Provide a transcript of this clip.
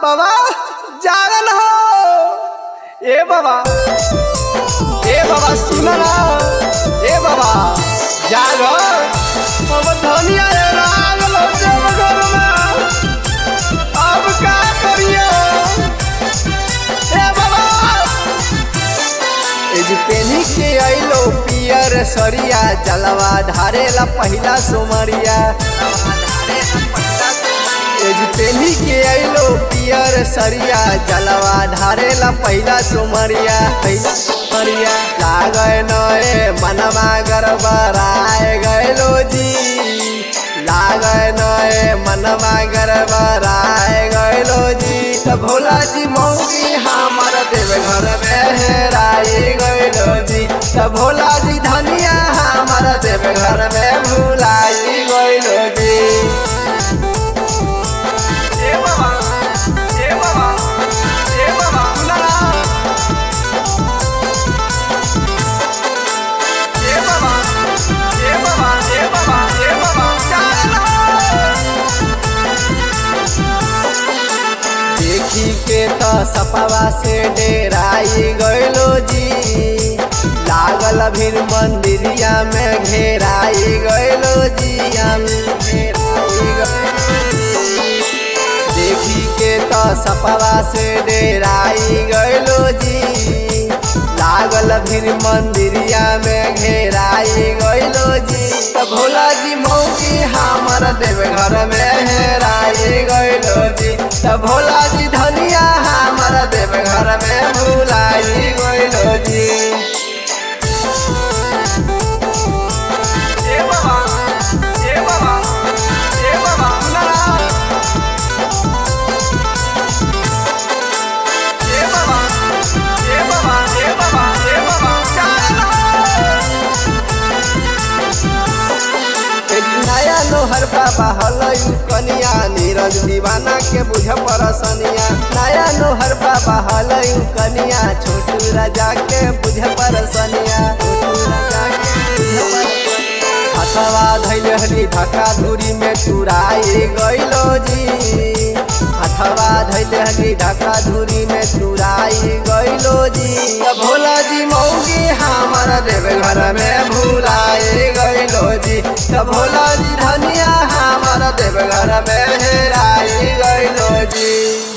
बाबा जागल हो। ए बाबा सुना ना। ए बाबा जागो अब धनिया लागल जब घर में अब का करियो। ए बाबा एज पेनी के आइलो पियर सरिया जलवा ढारेला पहिला सोमरिया। एज पेनी के आइलो पियर सरिया जलवा ढारेला पहिला सोमरिया। लागे नए मनवा गरबराए गैलो जी। लागे नए मनवा गरबराए गैलो जी। त भोला जी मौगी हमार देव घर में हेराई गैलो जी। त भोला जी धनिया हमार देव घर में भुलाई गैलो जी। देखी के तो सपवा से डेराई गैलो जी। लागल भीड़ मंदिरिया में घेराई गैलो जी। देखी के तो सपवा से डेराई गैलो जी। लागल भीड़ मंदिरिया में घेराई गैलो जी। त भोला जी मौगी हमार देव घर में हेराई गैलो जी। त भोला जी धनिया हमार देव घर में भुलाई गैलो जी। नया लोहर बाबा हलई कनिया नीरज दीवाना के बुझ परसनिया। नया लोहर बाबा हलई कनिया छोटू राजा के बुझ परसनिया। हथवा धैल हरी ढका धूरी में तुराई गैलो जी। हथवा धैल हरी ढका धूरी में तुराई गैलो जी। भोला जी मौगी हमार देव घर में भुलाई गैलो जी। त भोला जी धनिया हमार देव घर में हेराई गैलो जी।